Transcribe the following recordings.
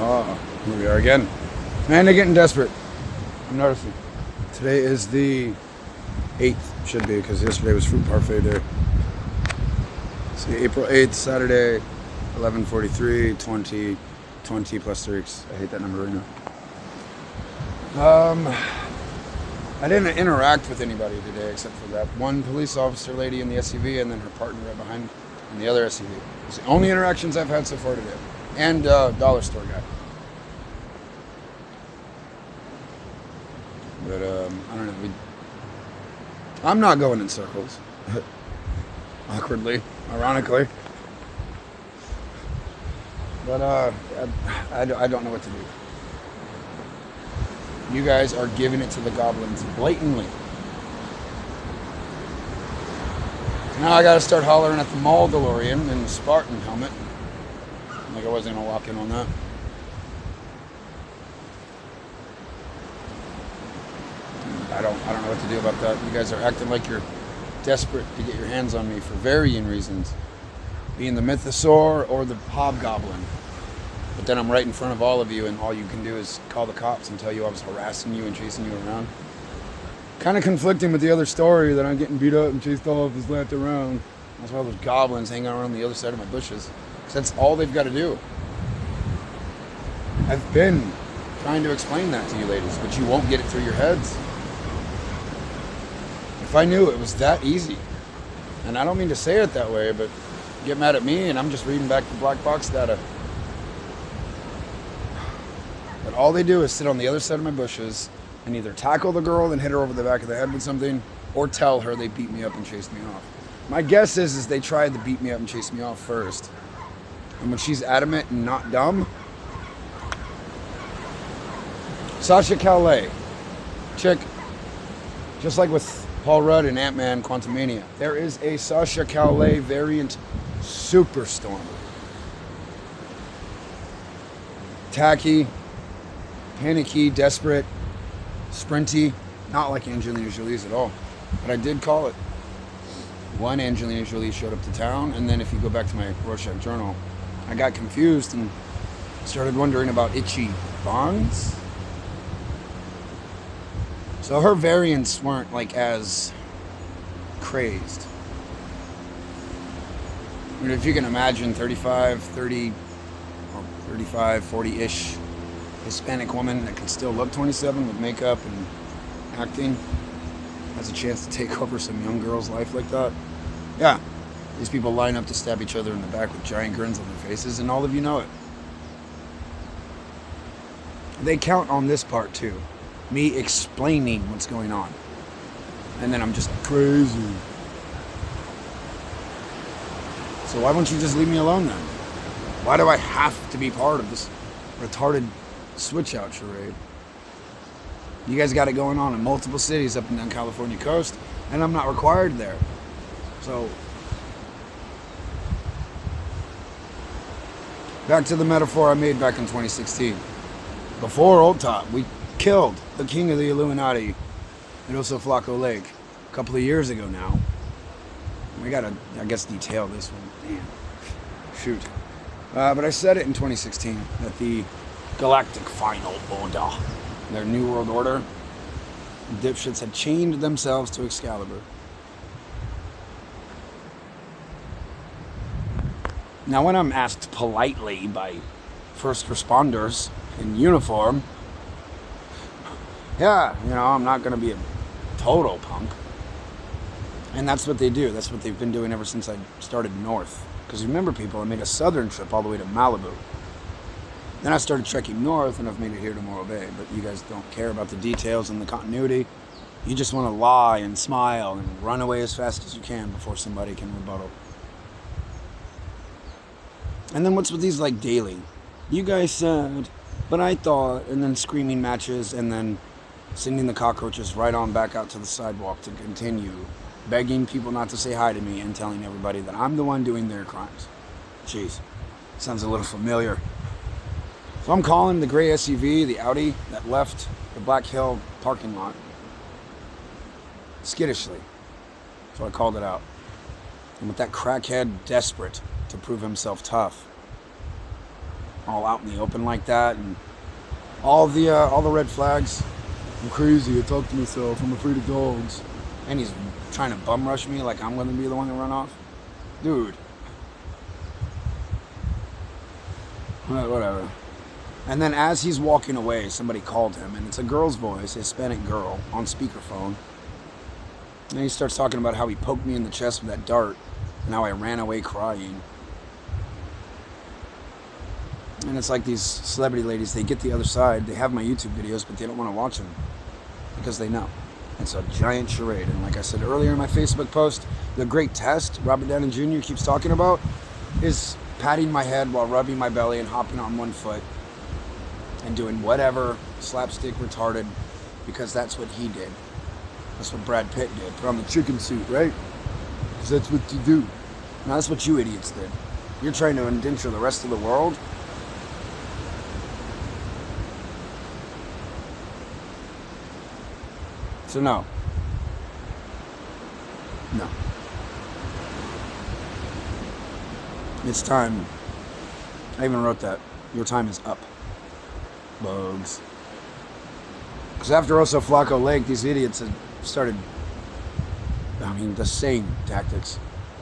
Oh, here we are again. Man, they're getting desperate. I'm noticing. Today is the 8th, should be, because yesterday was fruit parfait day. See, April 8th, Saturday, 11:43, 20 plus 3 weeks. I hate that number right now. I didn't interact with anybody today except for that one police officer lady in the SUV and then her partner right behind in the other SUV. It's the only interactions I've had so far today. And dollar store guy. But I don't know. I'm not going in circles. Awkwardly, ironically. But I don't know what to do. You guys are giving it to the goblins blatantly. Now I gotta start hollering at the mall DeLorean in the Spartan helmet. Like I wasn't gonna walk in on that. I don't know what to do about that. You guys are acting like you're desperate to get your hands on me for varying reasons. Being the mythosaur or the hobgoblin. But then I'm right in front of all of you and all you can do is call the cops and tell you I was harassing you and chasing you around. Kind of conflicting with the other story that I'm getting beat up and chased off and slapped around. That's why those goblins hanging around the other side of my bushes. Because that's all they've got to do. I've been trying to explain that to you ladies, but you won't get it through your heads. If I knew it was that easy, and I don't mean to say it that way, but you get mad at me and I'm just reading back the black box data. But all they do is sit on the other side of my bushes and either tackle the girl and hit her over the back of the head with something, or tell her they beat me up and chased me off. My guess is they tried to beat me up and chase me off first. And when she's adamant and not dumb, Sasha Calais, chick, just like with Paul Rudd and Ant-Man Quantumania, there is a Sasha Calais variant Superstorm. Tacky, panicky, desperate, sprinty, not like Angelina Jolie's at all. But I did call it. One Angelina Jolie showed up to town, and then if you go back to my Rorschach journal, I got confused and started wondering about itchy bongs. So her variants weren't like as crazed. I mean, if you can imagine 35, 30, or 35, 40-ish Hispanic woman that can still look 27 with makeup and acting, has a chance to take over some young girl's life like that. Yeah, these people line up to stab each other in the back with giant grins on their faces, and all of you know it. They count on this part too. Me explaining what's going on. And then I'm just crazy. So why won't you just leave me alone then? Why do I have to be part of this retarded switch out charade? You guys got it going on in multiple cities up and down California coast, and I'm not required there. So back to the metaphor I made back in 2016. Before Old Top, we killed the king of the Illuminati at Oso Flaco Lake a couple of years ago now. We gotta, I guess, detail this one. Damn. Shoot. But I said it in 2016 that the Galactic Final Order, their New World Order, dipshits had chained themselves to Excalibur. Now, when I'm asked politely by first responders in uniform, yeah, you know, I'm not going to be a total punk. And that's what they do. That's what they've been doing ever since I started north. Because remember, people, I made a southern trip all the way to Malibu. Then I started trekking north, and I've made it here to Morro Bay. But you guys don't care about the details and the continuity. You just want to lie and smile and run away as fast as you can before somebody can rebuttal. And then what's with these, like, daily? You guys said, but I thought, and then screaming matches, and then sending the cockroaches right on back out to the sidewalk to continue begging people not to say hi to me and telling everybody that I'm the one doing their crimes. Jeez, sounds a little familiar. So I'm calling the gray SUV, the Audi, that left the Black Hill parking lot skittishly. So I called it out. And with that crackhead desperate to prove himself tough, all out in the open like that, and all the red flags. I'm crazy. I talk to myself. I'm afraid of dogs. And he's trying to bum rush me like I'm going to be the one to run off. Dude. Whatever. And then as he's walking away, somebody called him, and it's a girl's voice, a Hispanic girl, on speakerphone. And he starts talking about how he poked me in the chest with that dart, and how I ran away crying. And it's like these celebrity ladies, they get the other side, they have my YouTube videos, but they don't want to watch them, because they know. It's a giant charade. And like I said earlier in my Facebook post, the great test Robert Downey Jr. keeps talking about is patting my head while rubbing my belly and hopping on one foot and doing whatever slapstick retarded, because that's what he did. That's what Brad Pitt did. Put on the chicken suit, right? Because that's what you do. Now that's what you idiots did. You're trying to indenture the rest of the world. So no. No. It's time. I even wrote that. Your time is up. Bugs. Because after Oso Flaco Lake, these idiots had started, the same tactics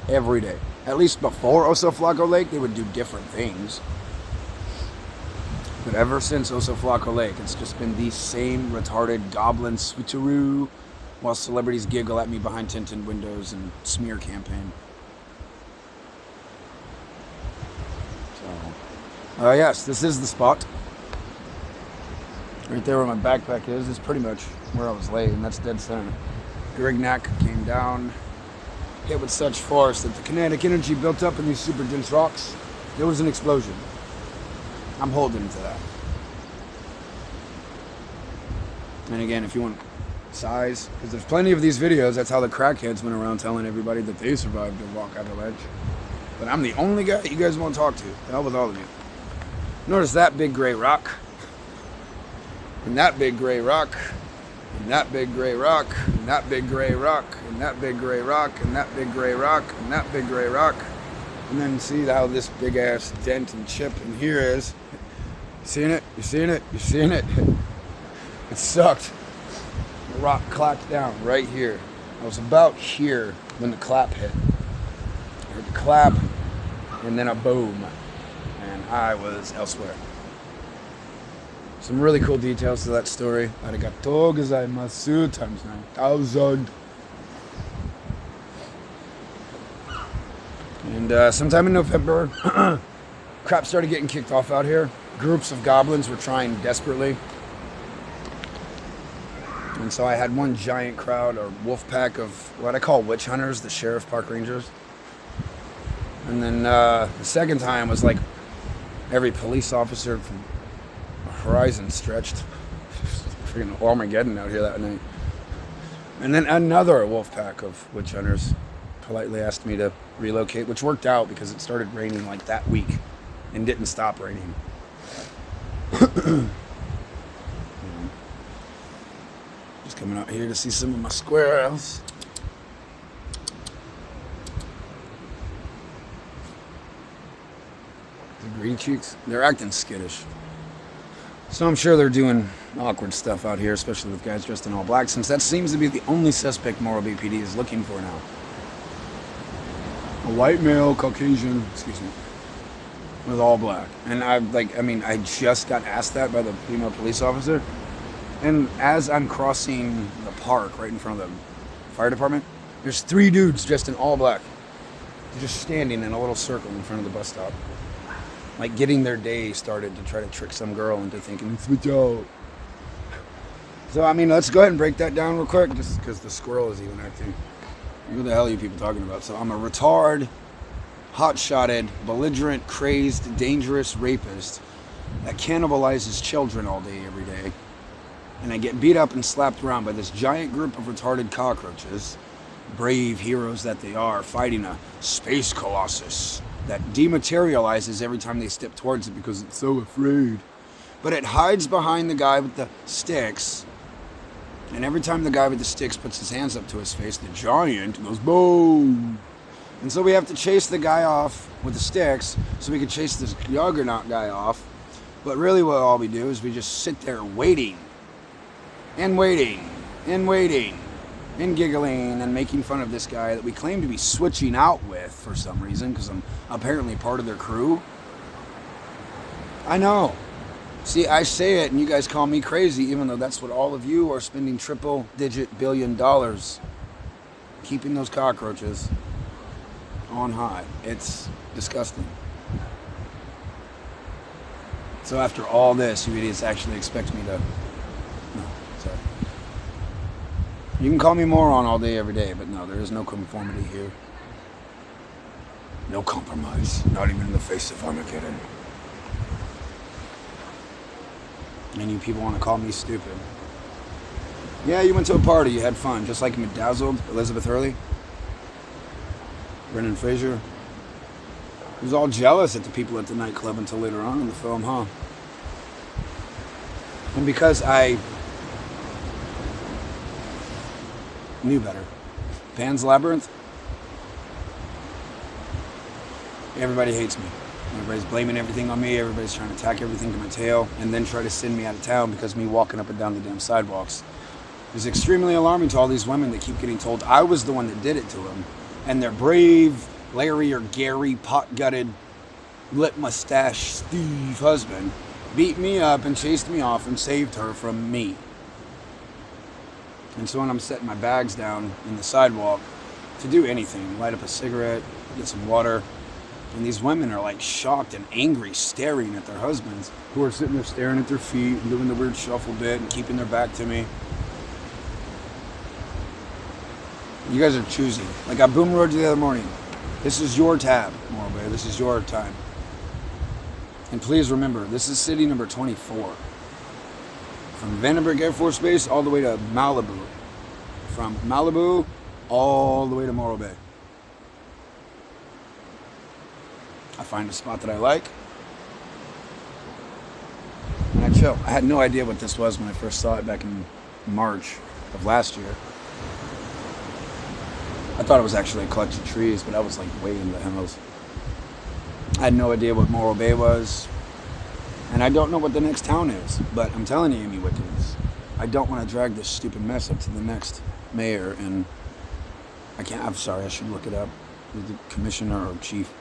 every day. At least before Oso Flaco Lake, they would do different things. But ever since Oso Flaco Lake, it's just been the same retarded goblin switcheroo while celebrities giggle at me behind tinted windows and smear campaign. So, yes, this is the spot. Right there where my backpack is pretty much where I was laying. That's dead center. Grignac came down, hit with such force that the kinetic energy built up in these super dense rocks. There was an explosion. I'm holding to that. And again, if you want size, because there's plenty of these videos, that's how the crackheads went around telling everybody that they survived a walk out of the ledge. But I'm the only guy you guys want to talk to. The hell with all of you. Notice that big gray rock. And that big gray rock. And that big gray rock. And that big gray rock. And that big gray rock. And that big gray rock. And that big gray rock. And then see how this big ass dent and chip in here is. You seeing it? You seeing it? You seeing it? It sucked. The rock clapped down right here. I was about here when the clap hit. I heard the clap and then a boom. And I was elsewhere. Some really cool details to that story. Arigatou gozaimasu times 9,000. And sometime in November, crap started getting kicked off out here. Groups of goblins were trying desperately. And so I had one giant crowd, or wolf pack of what I call witch hunters, the sheriff park rangers. And then the second time was like every police officer from the horizon stretched. Freaking Armageddon out here that night. And then another wolf pack of witch hunters politely asked me to relocate, which worked out because it started raining like that week and didn't stop raining. Just coming out here to see some of my squirrels. The green cheeks, they're acting skittish. So I'm sure they're doing awkward stuff out here, especially with guys dressed in all black, since that seems to be the only suspect Morro BPD is looking for now. A white male, Caucasian, with all black. And I just got asked that by the female police officer. And as I'm crossing the park right in front of the fire department, there's 3 dudes dressed in all black. They're just standing in a little circle in front of the bus stop. Like getting their day started to try to trick some girl into thinking, it's with y'all. So, let's go ahead and break that down real quick, just because the squirrel is even acting. What the hell are you people talking about? So I'm a retard, hot-shotted, belligerent, crazed, dangerous rapist that cannibalizes children all day, every day. And I get beat up and slapped around by this giant group of retarded cockroaches, brave heroes that they are, fighting a space colossus that dematerializes every time they step towards it because it's so afraid. But it hides behind the guy with the sticks. And every time the guy with the sticks puts his hands up to his face, the giant goes boom. And so we have to chase the guy off with the sticks so we can chase this juggernaut guy off But really what all we do is we just sit there waiting and waiting and waiting and giggling and making fun of this guy that we claim to be switching out with for some reason because I'm apparently part of their crew. I know. See, I say it and you guys call me crazy, even though that's what all of you are spending triple-digit billion dollars keeping those cockroaches on high. It's disgusting. So after all this, you idiots actually expect me to... No, sorry. You can call me moron all day, every day, but no, there is no conformity here. No compromise. Not even in the face of Armageddon. And you people want to call me stupid. Yeah, you went to a party, you had fun, just like Bedazzled, Elizabeth Hurley, Brendan Fraser. He was all jealous at the people at the nightclub until later on in the film, huh? And because I knew better. Pan's Labyrinth. Everybody hates me. Everybody's blaming everything on me. Everybody's trying to tack everything to my tail and then try to send me out of town because of me walking up and down the damn sidewalks. It was extremely alarming to all these women that keep getting told I was the one that did it to them. And their brave Larry or Gary pot-gutted lip mustache Steve husband beat me up and chased me off and saved her from me. And so when I'm setting my bags down in the sidewalk to do anything, light up a cigarette, get some water, and these women are like shocked and angry, staring at their husbands who are sitting there staring at their feet and doing the weird shuffle bit and keeping their back to me. You guys are choosing. Like I boom roared you the other morning. This is your tab, Morbe. This is your time. And please remember, this is city number 24. From Vandenberg Air Force Base all the way to Malibu. From Malibu all the way to Morro Bay. I find a spot that I like. And I chill. I had no idea what this was when I first saw it back in March of last year. I thought it was actually a collection of trees, but I was like way in the hills. I had no idea what Morro Bay was. And I don't know what the next town is. But I'm telling you, Amy Wickens, I don't want to drag this stupid mess up to the next mayor. And I can't, I'm sorry, I should look it up with the commissioner or chief.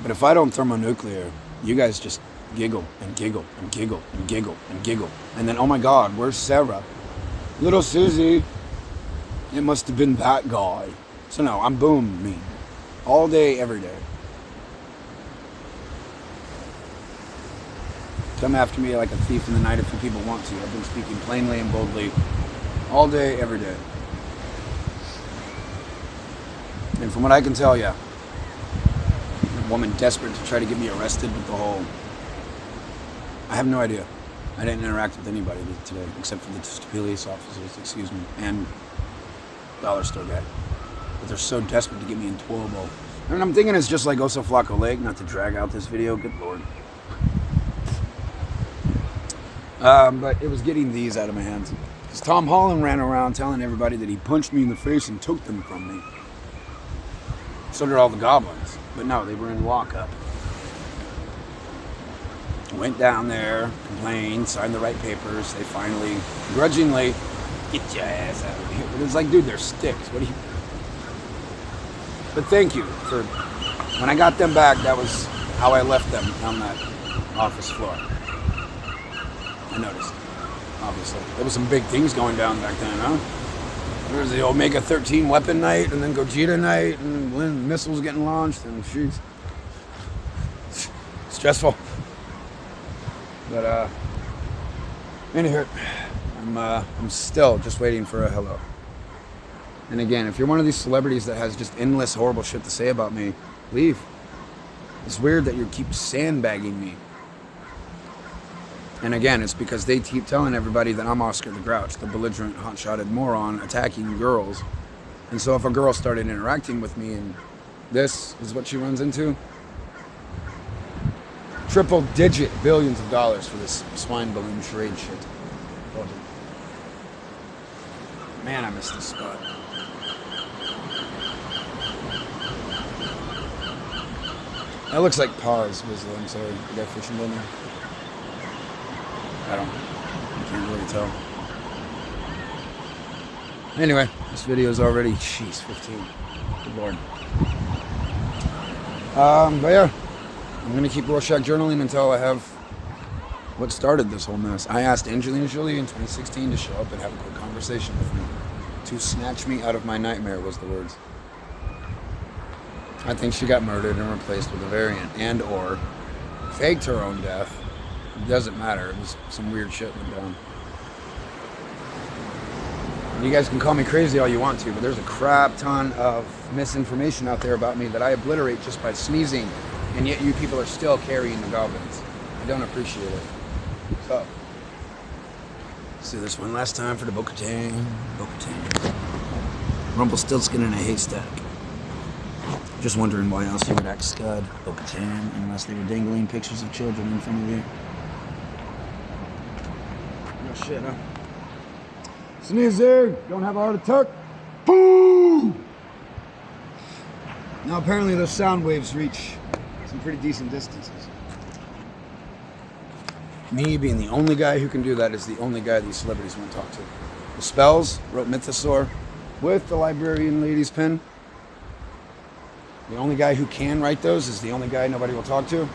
But if I don't thermonuclear, you guys just giggle and giggle and giggle and giggle and giggle. And then, oh my God, where's Sarah? Little Susie. It must have been that guy. So no, I'm booming. All day, every day. Come after me like a thief in the night if you people want to. I've been speaking plainly and boldly all day, every day. And from what I can tell, yeah. A woman desperate to try to get me arrested with the whole... I have no idea. I didn't interact with anybody today except for the police officers, excuse me, and dollar store guy. But they're so desperate to get me in trouble. And I'm thinking it's just like Oso Flaco Lake, not to drag out this video, good lord. But it was getting these out of my hands. Because Tom Holland ran around telling everybody that he punched me in the face and took them from me. So did all the goblins. But no, they were in lockup. Went down there, complained, signed the right papers. They finally, grudgingly, get your ass out of here. But it's like, dude, they're sticks. What do you... But thank you for... When I got them back, that was how I left them on that office floor. I noticed, obviously. There was some big things going down back then, huh? There was the Omega-13 weapon night, and then Gogeta night, and missiles getting launched, and she's stressful. But, anywho, I'm still just waiting for a hello. And again, if you're one of these celebrities that has just endless horrible shit to say about me, leave. It's weird that you keep sandbagging me. And again, it's because they keep telling everybody that I'm Oscar the Grouch, the belligerent, hot-shotted moron attacking girls. And so if a girl started interacting with me and this is what she runs into, triple-digit billions of dollars for this swine balloon charade shit. Man, I miss this spot. That looks like paws, Wizzle. I'm sorry. The guy fishing down there. I can't really tell. Anyway, this video is already, jeez, 15. Good Lord. But yeah, I'm going to keep Rorschach journaling until I have what started this whole mess. I asked Angelina Jolie in 2016 to show up and have a quick conversation with me. To snatch me out of my nightmare was the words. I think she got murdered and replaced with a variant and or faked her own death. It doesn't matter. It was some weird shit went down. You guys can call me crazy all you want to, but there's a crap ton of misinformation out there about me that I obliterate just by sneezing, and yet you people are still carrying the goblins. I don't appreciate it. So, let's do this one last time for the Bo-Katan. Rumpelstiltskin in a haystack. Just wondering why else you would act scud, Bo-Katan, unless they were dangling pictures of children in front of you. No shit, huh? Sneezing! Don't have a heart attack? Boo! Now apparently those sound waves reach some pretty decent distances. Me being the only guy who can do that is the only guy these celebrities won't talk to. The spells, wrote Mythosaur with the librarian lady's pen. The only guy who can write those is the only guy nobody will talk to.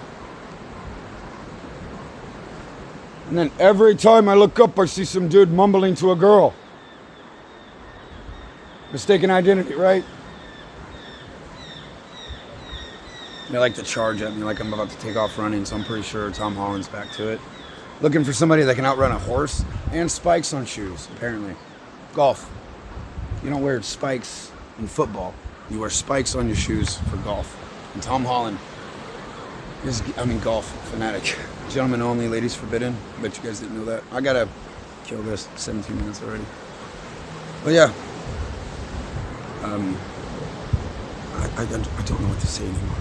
And then every time I look up, I see some dude mumbling to a girl. Mistaken identity, right? They like to charge at me like I'm about to take off running, so I'm pretty sure Tom Holland's back to it. Looking for somebody that can outrun a horse and spikes on shoes, apparently. Golf. You don't wear spikes in football. You wear spikes on your shoes for golf. And Tom Holland is, golf fanatic. Gentlemen only, ladies forbidden. I bet you guys didn't know that. I gotta kill this. 17 minutes already. But yeah. I don't know what to say anymore.